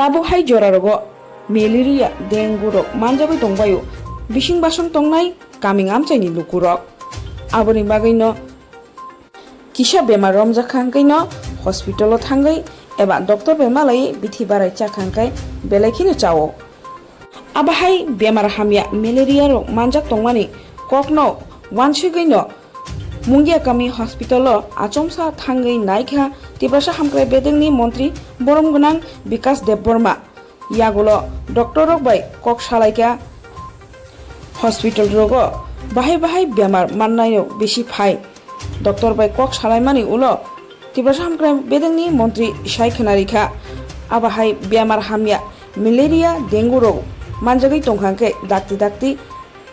tabo hai jorarogo malaria dengue rok manjabai tongbayo bising basang tongnai kaming amchaini lukurok aboni bagino kisa bemar romjakhankai no hospital o thangai eba doctor bemalai bithi barai chakhangkai belaikino chawo abahai bemar hamya malaria rok manjak tongmani kokno wansigai no mungia kami hospital o achomsa thangai naikha tibrasa hamkrai bedengni mantri borom gonang bikas debborma yagulo doctor rok bai kok salaika hospital rogo bahai bemar mannayo beshi phai doctor bai kok salaimani ulo tibrasa hamkrai bedengni mantri saikhanarikha abahai bemar hamya malaria dengue rok manjagai tongkhangke dakti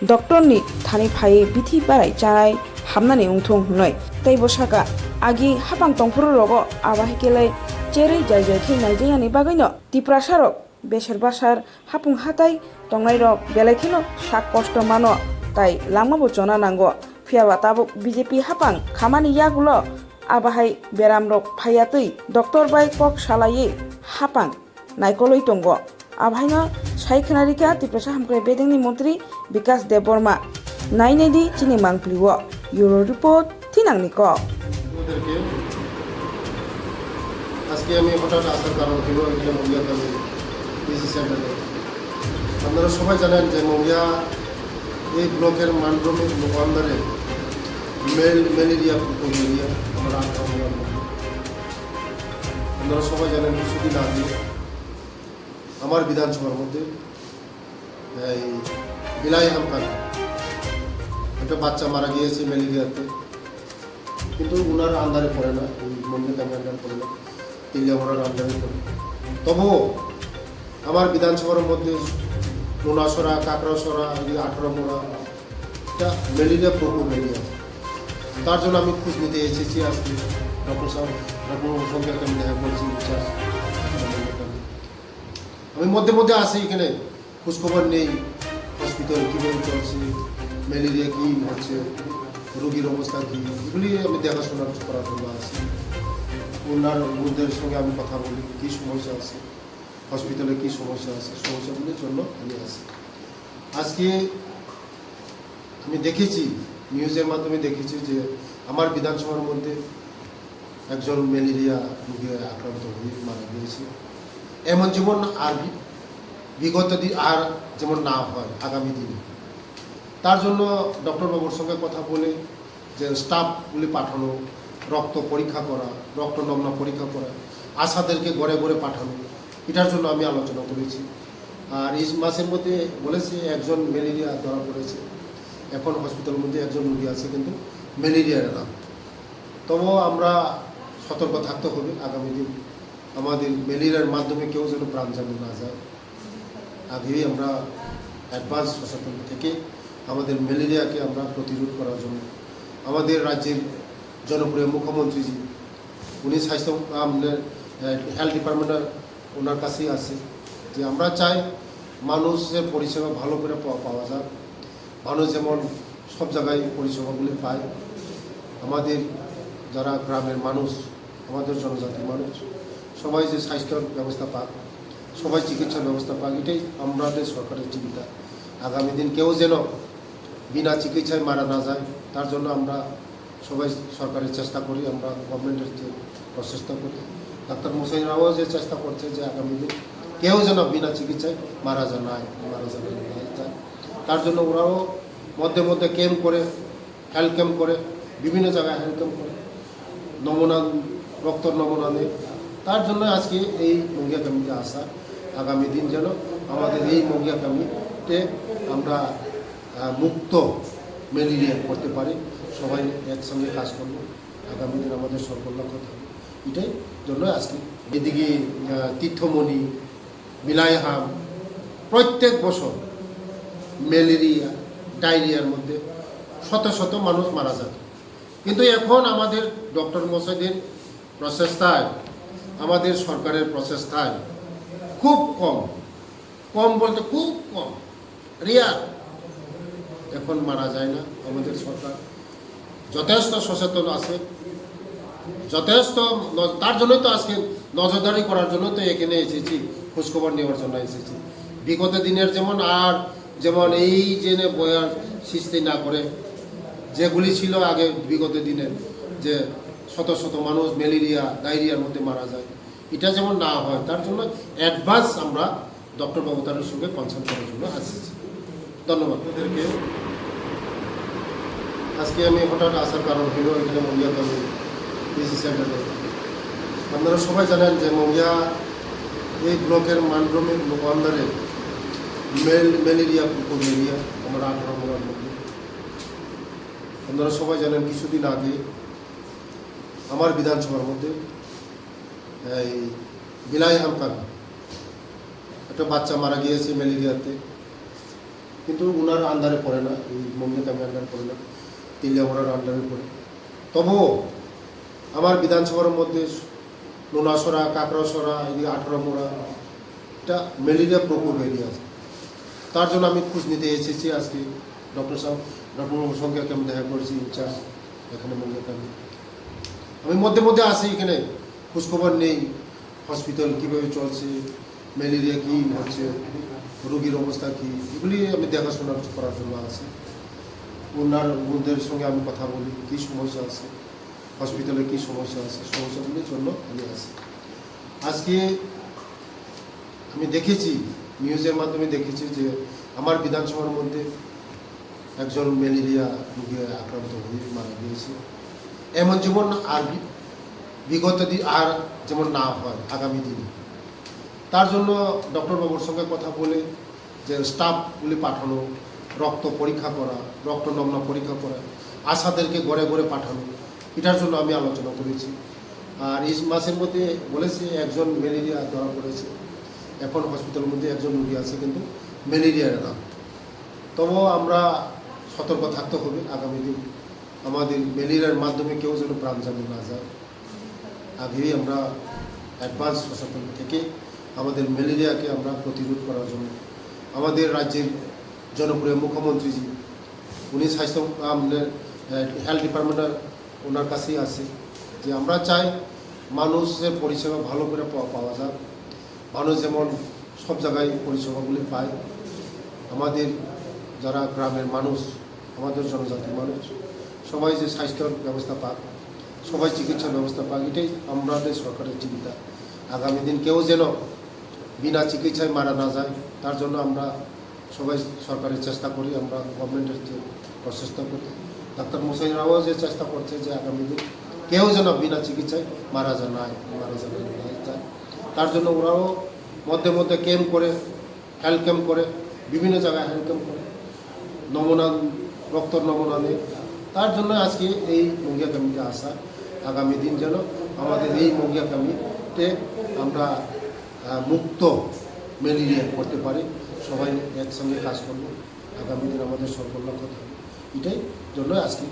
doctor ni thani phai bithi barai chai hamnani ungthong hnoi teibo saka agi hapang tongfuru rogo abahi kelai cherei jai khe naijani bagaino tiprasa rok besar basar hapung hatai tongnai rok belaikino sak kosto mano tai langmabo chona nango phiaba tabo BJP hapang khamani yagulo abahai beram rok phaiatui doctor bai kok salai hapang naikoloi tongo abhaino saikhanarika tiprasa hamkrai bedengni mantri bikas debborma nainedi chini mangpliwo Euro report tinangniko আজকে আমি হঠাৎ আসার কারণ হলো এটা মঙ্গিয়াতে আমি DC সেন্টারে আপনারা সবাই জানেন যে মঙ্গিয়া এই ব্লকের মানভূমির আন্ডারে ম্যালেরিয়া আমরা আক্রমণ আপনারা সবাই জানেন কিছুদিন আগে আমার বিধানসভার মধ্যে এই বিলাই হামকান একটা বাচ্চা মারা গিয়েছে ম্যালেরিয়াতে কিন্তু ওনার আন্ডারে পড়ে না এই মন্দির আন্ডারে পড়ে না তিলিয়ামরার আন্ডারে পড়ে তবুও আমার বিধানসভার মধ্যে নোনাসরা কাকড়াসরা 18 মোড়া এটা ম্যালেরিয়া প্রকোপ এরিয়া তার জন্য আমি খোঁজ নিতে এসেছি আজকে ডক্টর সাহেব ডক্টর সঙ্গে আমি দেখা করছি আমি মধ্যে আসি এখানে খোঁজখবর নেই হসপিটাল কীভাবে চলছে ম্যালেরিয়া কী হচ্ছে রোগীর অবস্থা কী এগুলি আমি দেখাশোনা করার জন্য আসি ওনার ওদের সঙ্গে আমি কথা বলি কী সমস্যা আছে হসপিটালে কী সমস্যা আছে সমস্যাগুলির জন্য আমি আসি আজকে আমি দেখেছি নিউজের মাধ্যমে দেখেছি যে আমার বিধানসভার মধ্যে একজন ম্যালেরিয়া রোগে আক্রান্ত হয়ে মারা গিয়েছে এমন যেমন আর বিগত দিন আর যেমন না হয় আগামী দিনে তার জন্য ডক্টরবাবুর সঙ্গে কথা বলে যে স্টাফগুলি পাঠানো রক্ত পরীক্ষা করা রক্ত নমুনা পরীক্ষা করা আশাদেরকে ঘরে পাঠানো এটার জন্য আমি আলোচনা করেছি আর এই মাসের মধ্যে বলেছে একজন ম্যালেরিয়া ধরা পড়েছে এখন হসপিটালের মধ্যে একজন রোগী আছে কিন্তু ম্যালেরিয়ার না তবুও আমরা সতর্ক থাকতে হবে আগামী দিন আমাদের ম্যালেরিয়ার মাধ্যমে কেউ যেন প্রাণ জানি না যায় আগেই আমরা অ্যাডভান্স সচেতন থেকে আমাদের ম্যালেরিয়াকে আমরা প্রতিরোধ করার জন্য আমাদের রাজ্যের জনপ্রিয় মুখ্যমন্ত্রীজি উনি স্বাস্থ্য হেলথ ডিপার্টমেন্টের ওনার কাছেই আছে যে আমরা চাই মানুষের পরিষেবা ভালো করে পাওয়া যায় মানুষ যেমন সব জায়গায় পরিষেবাগুলি পায় আমাদের যারা গ্রামের মানুষ আমাদের জনজাতির মানুষ সবাই যে স্বাস্থ্য ব্যবস্থা পাক সবাই চিকিৎসার ব্যবস্থা পাক এটাই আমাদের সরকারের চিন্তা আগামী দিন কেউ যেন বিনা চিকিৎসায় মারা না যায় তার জন্য আমরা সবাই সরকারের চেষ্টা করি আমরা গভর্নমেন্টের যে প্রচেষ্টা করি ডাক্তার মশাইরাও যে চেষ্টা করছে যে আগামী দিন কেউ যেন বিনা চিকিৎসায় মারা যায় তার জন্য ওরাও মধ্যে ক্যাম্প করে হেলথ ক্যাম্প করে বিভিন্ন জায়গায় হেলথ ক্যাম্প করে নমুনা রক্তর নমুনা নেই তার জন্য আজকে এই মঙ্গিয়া কামিতে আসা আগামী দিন যেন আমাদের এই মঙ্গিয়া কামিতে আমরা মুক্ত ম্যালেরিয়া করতে পারি সবাই একসঙ্গে কাজ করব আগামী দিন আমাদের সফল লক্ষ্য থাকবে এটাই জন্য আজকে এদিকে তীর্থমণি বিলাইহাম প্রত্যেক বছর ম্যালেরিয়া ডায়রিয়ার মধ্যে শত মানুষ মারা যায় কিন্তু এখন আমাদের ডক্টর মশাইদের প্রচেষ্টায় আমাদের সরকারের প্রচেষ্টায় খুব কম বলতে খুব কম রিয়া এখন মারা যায় না আমাদের সরকার যথেষ্ট সচেতন আছে যথেষ্ট তার জন্যই তো আজকে নজরদারি করার জন্য তো এখানে এসেছি খোঁজখবর নেওয়ার জন্য এসেছি। বিগত দিনের যেমন আর যেমন এই যে বয়ার সৃষ্টি না করে যেগুলি ছিল আগে বিগত দিনে, যে শত শত মানুষ ম্যালেরিয়া ডায়রিয়ার মধ্যে মারা যায়, এটা যেমন না হয় তার জন্য অ্যাডভান্স আমরা ডক্টর বাবুতারের সঙ্গে কনসাল্ট করার জন্য আসছি। ধন্যবাদ তাদেরকে। আজকে আমি হঠাৎ আসার কারণ হলো এখানে মঙ্গিয়া পিসি সেন্টারে আপনারা সবাই জানেন যে মঙ্গিয়া এই ব্লকের মানভূমির আন্ডারে ম্যালেরিয়া প্রকোপ এরিয়া আমরা 18 নম্বরের মধ্যে। আপনারা সবাই জানেন কিছুদিন আগে আমার বিধানসভার মধ্যে এই বিলাই হামকান একটা বাচ্চা মারা গিয়েছে ম্যালেরিয়াতে, কিন্তু ওনার আন্ডারে পড়ে না, এই মঙ্গিয়া কামি আন্ডারে পড়ে না, তিলিয়ামোড়ার আন্ডারে পড়ে। তবুও আমার বিধানসভার মধ্যে নোনাসরা, কাকড়াসরা, এদিকে 18 মোড়া এটা ম্যালেরিয়া প্রকোপ এরিয়া আছে। তার জন্য আমি খোঁজ নিতে এসেছি আজকে। ডক্টর বাবুর সঙ্গে আমি দেখা করেছি, ইনচার্জ এখানে মঙ্গিয়াতে। আমি মধ্যে মধ্যে আসি এখানে, খোঁজখবর নেই হসপিটাল কীভাবে চলছে, ম্যালেরিয়া কী হচ্ছে, রোগীর অবস্থা কী, এগুলি আমি দেখাশোনা করার জন্য আসি। ওনাদের সঙ্গে আমি কথা বলি, কী সমস্যা আছে হসপিটালে, কী সমস্যা আছে, সমস্যাগুলির জন্য আমি আসি। আজকে আমি দেখেছি, নিউজের মাধ্যমে দেখেছি যে আমার বিধানসভার মধ্যে একজন ম্যালেরিয়া রোগী আক্রান্ত হয়ে মারা গিয়েছে। এমন যেমন আর বিগত দিন আর যেমন না হয় আগামী দিনে, তার জন্য ডক্টর বাবুর সঙ্গে কথা বলে যে স্টাফগুলি পাঠানো, রক্ত পরীক্ষা করা, রক্ত নমুনা পরীক্ষা করা, আশাদেরকে ঘরে ঘরে পাঠানো, এটার জন্য আমি আলোচনা করেছি। আর এই মাসের মধ্যে বলেছে একজন ম্যালেরিয়া ধরা পড়েছে, এখন হসপিটালের মধ্যে একজন রোগী আছে কিন্তু ম্যালেরিয়ার না। তবুও আমরা সতর্ক থাকতে হবে আগামী দিন, আমাদের ম্যালেরিয়ার মাধ্যমে কেউ যেন প্রাণ জানি না যায়। আগেই আমরা অ্যাডভান্স সচেতন থেকে আমাদের ম্যালেরিয়াকে আমরা প্রতিরোধ করার জন্য আমাদের রাজ্যের জনপ্রিয় মুখ্যমন্ত্রীজি, উনি স্বাস্থ্য হেলথ ডিপার্টমেন্টের ওনার কাছেই আছে যে আমরা চাই মানুষের পরিষেবা ভালো করে পাওয়া যায়, মানুষ যেমন সব জায়গায় পরিষেবাগুলি পায়। আমাদের যারা গ্রামের মানুষ, আমাদের জনজাতির মানুষ সবাই যে স্বাস্থ্যর ব্যবস্থা পাক, সবাই চিকিৎসার ব্যবস্থা পাক, এটাই আমাদের সরকারের চিন্তা। আগামী দিন কেউ যেন বিনা চিকিৎসায় মারা না যায়, তার জন্য আমরা সবাই সরকারের চেষ্টা করি, আমরা গভর্নমেন্টের যে প্রচেষ্টা করি, ডাক্তার মশাইরাও যে চেষ্টা করছে যে আগামী দিন কেউ যেন বিনা চিকিৎসায় মারা যায়। তার জন্য ওরাও মধ্যে মধ্যে ক্যাম্প করে, হেলথ ক্যাম্প করে, বিভিন্ন জায়গায় হেলথ ক্যাম্প করে, নমুনা রক্তর নমুনা নেই। তার জন্য আজকে এই মঙ্গিয়া কামিতে আসা, আগামী দিন যেন আমাদের এই মঙ্গিয়া কামিতে আমরা মুক্ত ম্যালেরিয়া করতে পারি, সবাই একসঙ্গে কাজ করব, আগামী দিন আমাদের সফল লক্ষ্য থাকবে, এটাই জন্য আজকে